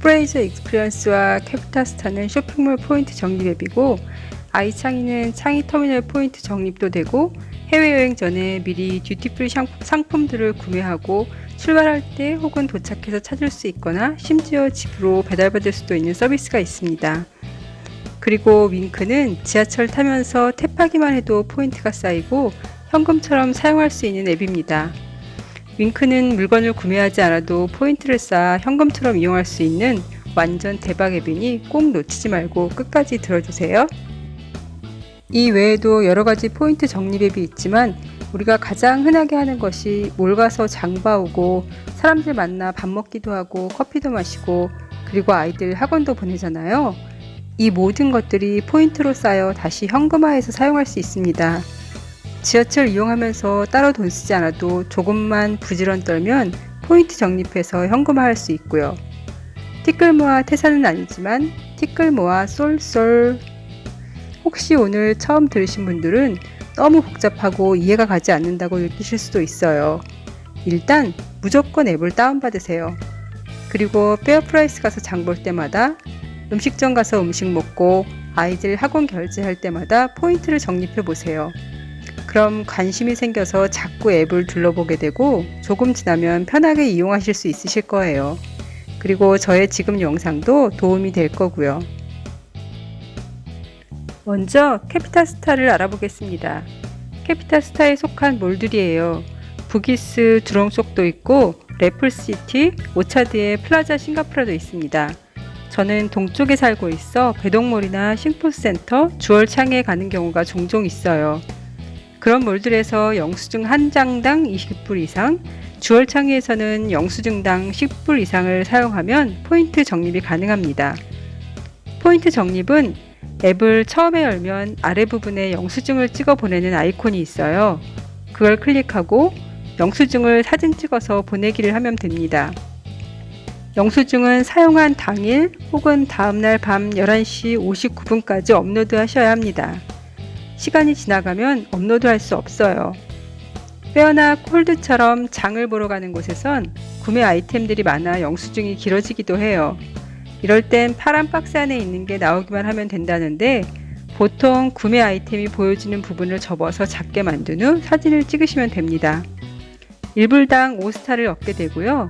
프레이저 익스피리언스와 캐피탈스타는 쇼핑몰 포인트 적립 앱이고, 아이창이는 창이 터미널 포인트 적립도 되고, 해외여행 전에 미리 듀티프리 상품들을 구매하고 출발할 때 혹은 도착해서 찾을 수 있거나 심지어 집으로 배달받을 수도 있는 서비스가 있습니다. 그리고 윙크는 지하철 타면서 탭하기만 해도 포인트가 쌓이고 현금처럼 사용할 수 있는 앱입니다. 윙크는 물건을 구매하지 않아도 포인트를 쌓아 현금처럼 이용할 수 있는 완전 대박 앱이니 꼭 놓치지 말고 끝까지 들어주세요. 이 외에도 여러가지 포인트 적립 앱이 있지만 우리가 가장 흔하게 하는 것이 몰 가서 장 봐오고 사람들 만나 밥 먹기도 하고 커피도 마시고 그리고 아이들 학원도 보내잖아요. 이 모든 것들이 포인트로 쌓여 다시 현금화해서 사용할 수 있습니다. 지하철 이용하면서 따로 돈 쓰지 않아도 조금만 부지런 떨면 포인트 적립해서 현금화할 수 있고요. 티끌모아 태산은 아니지만 티끌모아 쏠쏠. 혹시 오늘 처음 들으신 분들은 너무 복잡하고 이해가 가지 않는다고 느끼실 수도 있어요. 일단 무조건 앱을 다운받으세요. 그리고 페어프라이스 가서 장 볼 때마다, 음식점 가서 음식 먹고 아이들 학원 결제할 때마다 포인트를 적립해 보세요. 그럼 관심이 생겨서 자꾸 앱을 둘러보게 되고 조금 지나면 편하게 이용하실 수 있으실 거예요. 그리고 저의 지금 영상도 도움이 될 거고요. 먼저 캐피탈스타를 알아보겠습니다. 캐피탈스타에 속한 몰들이에요. 부기스 주롱속도 있고 래플시티, 오차드에 플라자 싱가푸라도 있습니다. 저는 동쪽에 살고 있어 배동몰이나 싱포센터, 주얼창에 가는 경우가 종종 있어요. 그런 몰들에서 영수증 한 장당 20불 이상, 주얼창에서는 영수증당 10불 이상을 사용하면 포인트 적립이 가능합니다. 포인트 적립은 앱을 처음에 열면 아래 부분에 영수증을 찍어 보내는 아이콘이 있어요. 그걸 클릭하고 영수증을 사진 찍어서 보내기를 하면 됩니다. 영수증은 사용한 당일 혹은 다음날 밤 11시 59분까지 업로드 하셔야 합니다. 시간이 지나가면 업로드 할 수 없어요. 페어나 콜드처럼 장을 보러 가는 곳에선 구매 아이템들이 많아 영수증이 길어지기도 해요. 이럴 땐 파란 박스 안에 있는 게 나오기만 하면 된다는데 보통 구매 아이템이 보여지는 부분을 접어서 작게 만든 후 사진을 찍으시면 됩니다. 1불당 5스타를 얻게 되고요.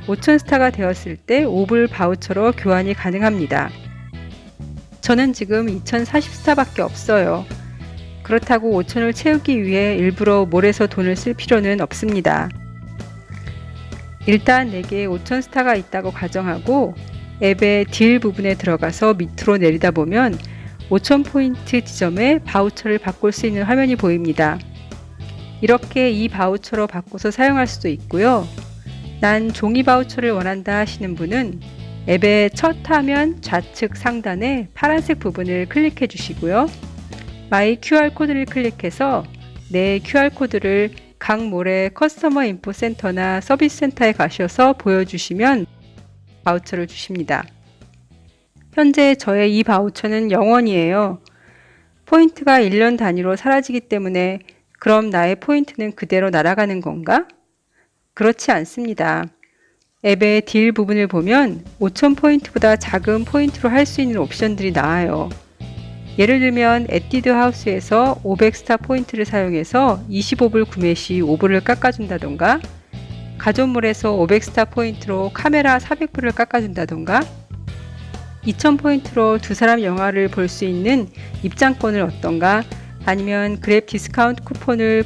5,000스타가 되었을 때 5불 바우처로 교환이 가능합니다. 저는 지금 2,040스타밖에 없어요. 그렇다고 5,000을 채우기 위해 일부러 몰에서 돈을 쓸 필요는 없습니다. 일단 내게 5,000스타가 있다고 가정하고 앱의 딜 부분에 들어가서 밑으로 내리다 보면 5,000포인트 지점에 바우처를 바꿀 수 있는 화면이 보입니다. 이렇게 이 바우처로 바꿔서 사용할 수도 있고요. 난 종이 바우처를 원한다 하시는 분은 앱의 첫 화면 좌측 상단에 파란색 부분을 클릭해 주시고요. 마이 QR코드를 클릭해서 내 QR코드를 각 몰의 커스터머 인포 센터나 서비스 센터에 가셔서 보여주시면 바우처를 주십니다. 현재 저의 이 바우처는 0원이에요. 포인트가 1년 단위로 사라지기 때문에 그럼 나의 포인트는 그대로 날아가는 건가? 그렇지 않습니다. 앱의 딜 부분을 보면 5,000포인트보다 작은 포인트로 할 수 있는 옵션들이 나와요. 예를 들면 에뛰드 하우스에서 500스타 포인트를 사용해서 25불 구매 시 5불을 깎아준다던가, 가전몰에서 500스타 포인트로 카메라 400불을 깎아준다던가, 2000포인트로 두 사람 영화를 볼 수 있는 입장권을 얻던가, 아니면 그랩 디스카운트 쿠폰을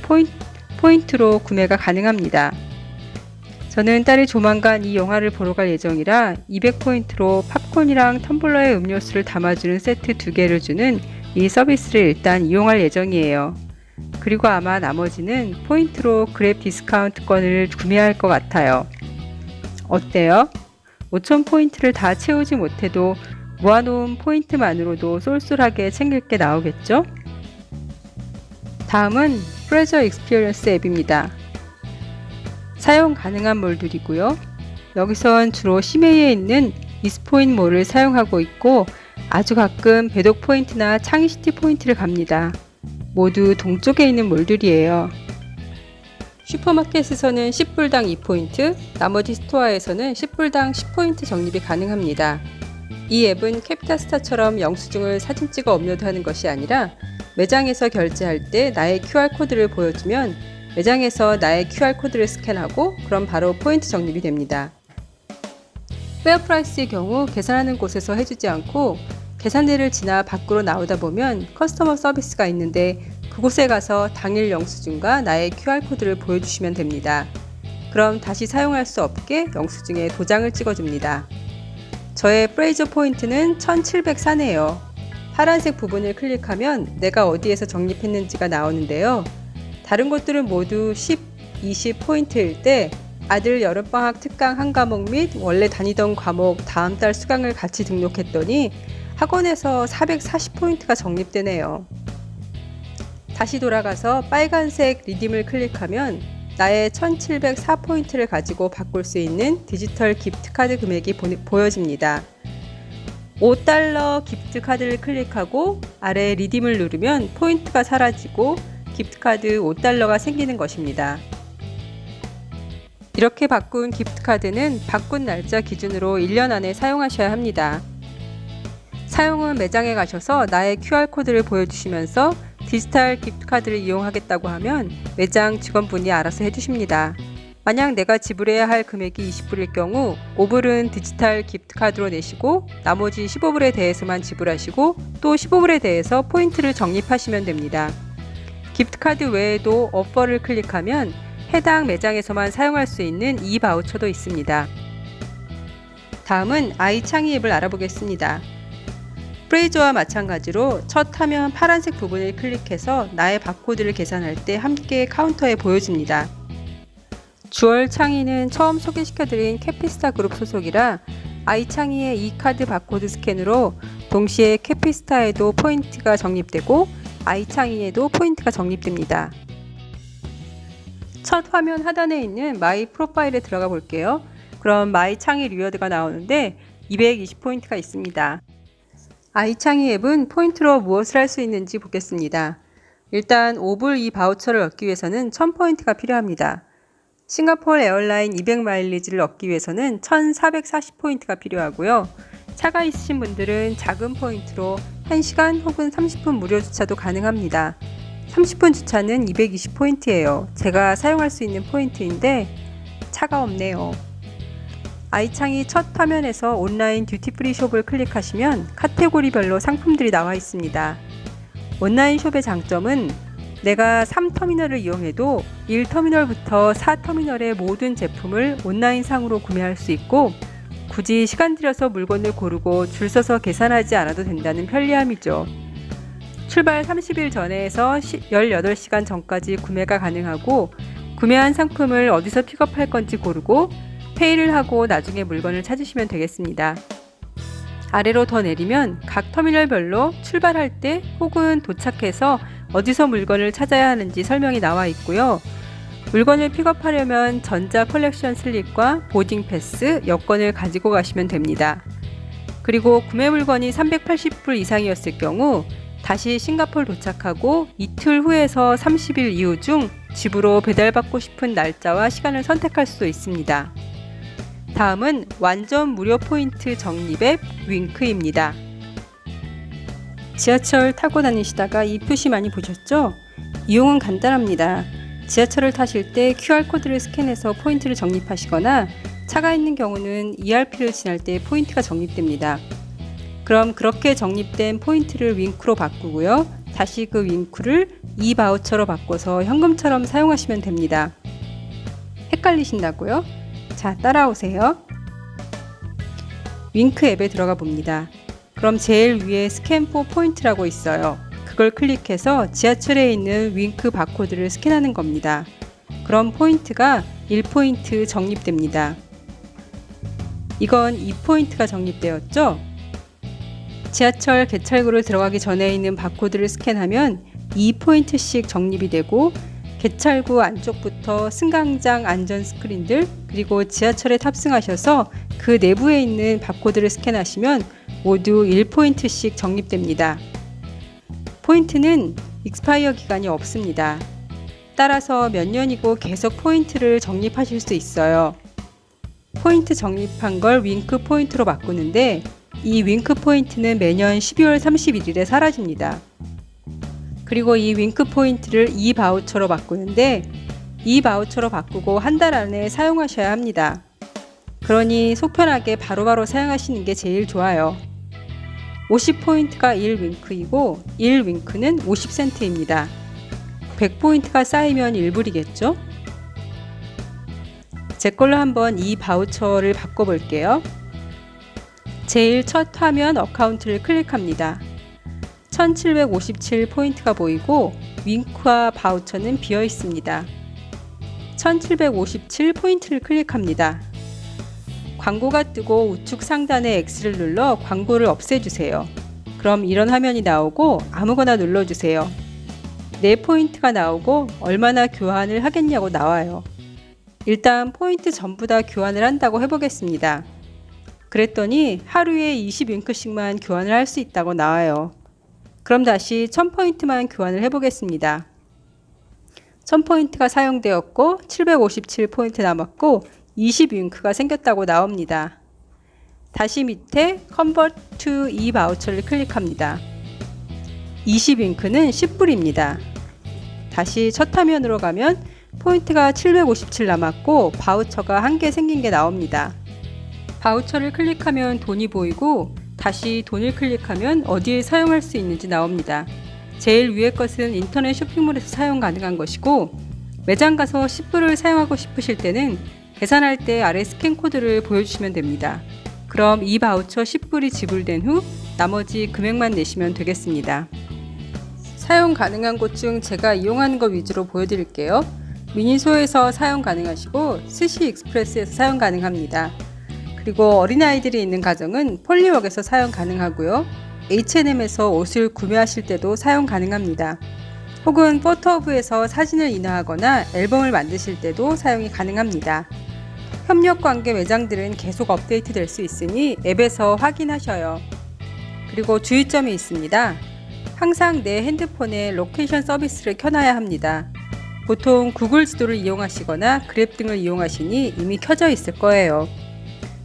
포인트로 구매가 가능합니다. 저는 딸이 조만간 이 영화를 보러 갈 예정이라 200포인트로 팝콘이랑 텀블러에 음료수를 담아주는 세트 2개를 주는 이 서비스를 일단 이용할 예정이에요. 그리고 아마 나머지는 포인트로 그랩 디스카운트권을 구매할 것 같아요. 어때요? 5,000포인트를 다 채우지 못해도 모아놓은 포인트만으로도 쏠쏠하게 챙길 게 나오겠죠? 다음은 프레저 익스피리언스 앱입니다. 사용 가능한 몰들이고요. 여기선 주로 시메이에 있는 이스포인 몰을 사용하고 있고 아주 가끔 배독 포인트나 창의시티 포인트를 갑니다. 모두 동쪽에 있는 몰들이에요. 슈퍼마켓에서는 10불당 2포인트, 나머지 스토어에서는 10불당 10포인트 적립이 가능합니다. 이 앱은 캐피탈스타처럼 영수증을 사진 찍어 업로드하는 것이 아니라 매장에서 결제할 때 나의 QR코드를 보여주면 매장에서 나의 QR코드를 스캔하고 그럼 바로 포인트 적립이 됩니다. 페어프라이스의 경우 계산하는 곳에서 해주지 않고 계산대를 지나 밖으로 나오다 보면 커스터머 서비스가 있는데 그곳에 가서 당일 영수증과 나의 QR코드를 보여주시면 됩니다. 그럼 다시 사용할 수 없게 영수증에 도장을 찍어줍니다. 저의 프레이저 포인트는 1704네요. 파란색 부분을 클릭하면 내가 어디에서 적립했는지가 나오는데요. 다른 곳들은 모두 10, 20포인트일 때 아들 여름방학 특강 한 과목 및 원래 다니던 과목 다음 달 수강을 같이 등록했더니 학원에서 440포인트가 적립되네요. 다시 돌아가서 빨간색 리딤을 클릭하면 나의 1704포인트를 가지고 바꿀 수 있는 디지털 기프트카드 금액이 보여집니다. $5 기프트카드를 클릭하고 아래 리딤을 누르면 포인트가 사라지고 기프트카드 $5가 생기는 것입니다. 이렇게 바꾼 기프트카드는 바꾼 날짜 기준으로 1년 안에 사용하셔야 합니다. 사용은 매장에 가셔서 나의 QR코드를 보여주시면서 디지털 기프트카드를 이용하겠다고 하면 매장 직원분이 알아서 해주십니다. 만약 내가 지불해야 할 금액이 20불일 경우 5불은 디지털 기프트카드로 내시고 나머지 15불에 대해서만 지불하시고 또 15불에 대해서 포인트를 적립하시면 됩니다. 기프트카드 외에도 오퍼를 클릭하면 해당 매장에서만 사용할 수 있는 이바우처도 있습니다. 다음은 아이창이 앱을 알아보겠습니다. 프레이저와 마찬가지로 첫 화면 파란색 부분을 클릭해서 나의 바코드를 계산할 때 함께 카운터에 보여줍니다. 주얼 창의는 처음 소개시켜드린 캐피스타 그룹 소속이라 아이창의의 이 카드 바코드 스캔으로 동시에 캐피스타에도 포인트가 적립되고 아이창의에도 포인트가 적립됩니다. 첫 화면 하단에 있는 마이 프로파일에 들어가 볼게요. 그럼 마이 창의 리워드가 나오는데 220포인트가 있습니다. 아이창의 앱은 포인트로 무엇을 할 수 있는지 보겠습니다. 일단 5불 이 바우처를 얻기 위해서는 1000포인트가 필요합니다. 싱가포르 에어라인 200마일리지를 얻기 위해서는 1440포인트가 필요하고요. 차가 있으신 분들은 작은 포인트로 1시간 혹은 30분 무료 주차도 가능합니다. 30분 주차는 220포인트예요. 제가 사용할 수 있는 포인트인데 차가 없네요. 아이창이 첫 화면에서 온라인 듀티프리 숍을 클릭하시면 카테고리별로 상품들이 나와 있습니다. 온라인 숍의 장점은 내가 3터미널을 이용해도 1터미널부터 4터미널의 모든 제품을 온라인 상으로 구매할 수 있고 굳이 시간 들여서 물건을 고르고 줄 서서 계산하지 않아도 된다는 편리함이죠. 출발 30일 전에서 18시간 전까지 구매가 가능하고 구매한 상품을 어디서 픽업할 건지 고르고 페이를 하고 나중에 물건을 찾으시면 되겠습니다. 아래로 더 내리면 각 터미널별로 출발할 때 혹은 도착해서 어디서 물건을 찾아야 하는지 설명이 나와 있고요. 물건을 픽업하려면 전자 컬렉션 슬립과 보딩 패스, 여권을 가지고 가시면 됩니다. 그리고 구매 물건이 380불 이상이었을 경우 다시 싱가포르 도착하고 이틀 후에서 30일 이후 중 집으로 배달받고 싶은 날짜와 시간을 선택할 수도 있습니다. 다음은 완전 무료 포인트 적립 앱 윙크입니다. 지하철 타고 다니시다가 이 표시 많이 보셨죠? 이용은 간단합니다. 지하철을 타실 때 QR코드를 스캔해서 포인트를 적립하시거나 차가 있는 경우는 ERP를 지날 때 포인트가 적립됩니다. 그럼 그렇게 적립된 포인트를 윙크로 바꾸고요. 다시 그 윙크를 이바우처로 바꿔서 현금처럼 사용하시면 됩니다. 헷갈리신다고요? 자, 따라오세요. 윙크 앱에 들어가 봅니다. 그럼 제일 위에 스캔 포 포인트라고 있어요. 그걸 클릭해서 지하철에 있는 윙크 바코드를 스캔하는 겁니다. 그럼 포인트가 1포인트 적립됩니다. 이건 2포인트가 적립되었죠? 지하철 개찰구를 들어가기 전에 있는 바코드를 스캔하면 2포인트씩 적립이 되고 개찰구 안쪽부터 승강장 안전 스크린들 그리고 지하철에 탑승하셔서 그 내부에 있는 바코드를 스캔하시면 모두 1포인트씩 적립됩니다. 포인트는 익스파이어 기간이 없습니다. 따라서 몇 년이고 계속 포인트를 적립하실 수 있어요. 포인트 적립한 걸 윙크 포인트로 바꾸는데 이 윙크 포인트는 매년 12월 31일에 사라집니다. 그리고 이 윙크 포인트를 이 바우처로 바꾸는데 이 바우처로 바꾸고 한 달 안에 사용하셔야 합니다. 그러니 속편하게 바로바로 사용하시는 게 제일 좋아요. 50포인트가 1윙크이고 1윙크는 50센트입니다. 100포인트가 쌓이면 1불이겠죠? 제 걸로 한번 이 바우처를 바꿔볼게요. 제일 첫 화면 어카운트를 클릭합니다. 1757포인트가 보이고 윙크와 바우처는 비어 있습니다. 1757포인트를 클릭합니다. 광고가 뜨고 우측 상단의 X를 눌러 광고를 없애주세요. 그럼 이런 화면이 나오고 아무거나 눌러주세요. 4포인트가 나오고 얼마나 교환을 하겠냐고 나와요. 일단 포인트 전부 다 교환을 한다고 해보겠습니다. 그랬더니 하루에 20윙크씩만 교환을 할 수 있다고 나와요. 그럼 다시 1000포인트만 교환을 해보겠습니다. 1000포인트가 사용되었고 757포인트 남았고 20윙크가 생겼다고 나옵니다. 다시 밑에 Convert to e-voucher를 클릭합니다. 20윙크는 10불입니다. 다시 첫 화면으로 가면 포인트가 757 남았고 바우처가 1개 생긴 게 나옵니다. 바우처를 클릭하면 돈이 보이고 다시 돈을 클릭하면 어디에 사용할 수 있는지 나옵니다. 제일 위에 것은 인터넷 쇼핑몰에서 사용 가능한 것이고 매장 가서 10불을 사용하고 싶으실 때는 계산할 때 아래 스캔 코드를 보여주시면 됩니다. 그럼 이 바우처 10불이 지불된 후 나머지 금액만 내시면 되겠습니다. 사용 가능한 곳 중 제가 이용하는 것 위주로 보여드릴게요. 미니소에서 사용 가능하시고 스시 익스프레스에서 사용 가능합니다. 그리고 어린아이들이 있는 가정은 폴리웍에서 사용 가능하고요. H&M에서 옷을 구매하실 때도 사용 가능합니다. 혹은 포토허브에서 사진을 인화하거나 앨범을 만드실 때도 사용이 가능합니다. 협력관계 매장들은 계속 업데이트 될 수 있으니 앱에서 확인하셔요. 그리고 주의점이 있습니다. 항상 내 핸드폰에 로케이션 서비스를 켜놔야 합니다. 보통 구글 지도를 이용하시거나 그랩 등을 이용하시니 이미 켜져 있을 거예요.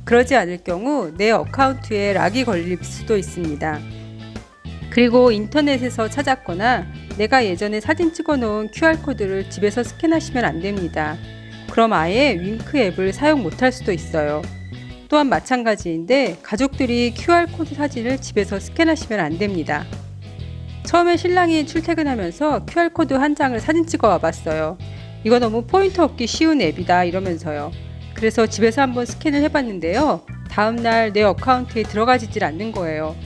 그러지 않을 경우 내 어카운트에 락이 걸릴 수도 있습니다. 그리고 인터넷에서 찾았거나 내가 예전에 사진 찍어 놓은 QR코드를 집에서 스캔하시면 안 됩니다. 그럼 아예 윙크 앱을 사용 못할 수도 있어요. 또한 마찬가지인데 가족들이 QR코드 사진을 집에서 스캔하시면 안 됩니다. 처음에 신랑이 출퇴근하면서 QR코드 한 장을 사진 찍어 와봤어요. 이거 너무 포인트 얻기 쉬운 앱이다 이러면서요. 그래서 집에서 한번 스캔을 해봤는데요. 다음날 내 어카운트에 들어가지질 않는 거예요.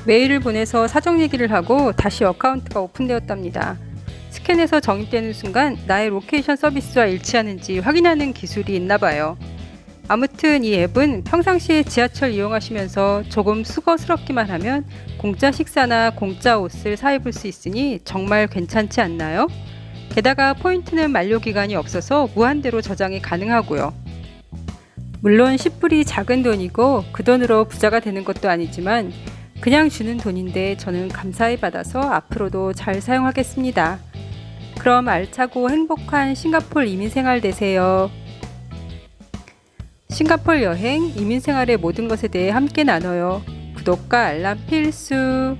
메일을 보내서 사정 얘기를 하고 다시 어카운트가 오픈되었답니다. 스캔해서 적립되는 순간 나의 로케이션 서비스와 일치하는지 확인하는 기술이 있나봐요. 아무튼 이 앱은 평상시에 지하철 이용하시면서 조금 수고스럽기만 하면 공짜 식사나 공짜 옷을 사입을 수 있으니 정말 괜찮지 않나요? 게다가 포인트는 만료기간이 없어서 무한대로 저장이 가능하고요. 물론 10불이 작은 돈이고 그 돈으로 부자가 되는 것도 아니지만 그냥 주는 돈인데 저는 감사히 받아서 앞으로도 잘 사용하겠습니다. 그럼 알차고 행복한 싱가포르 이민생활 되세요. 싱가포르 여행, 이민생활의 모든 것에 대해 함께 나눠요. 구독과 알람 필수!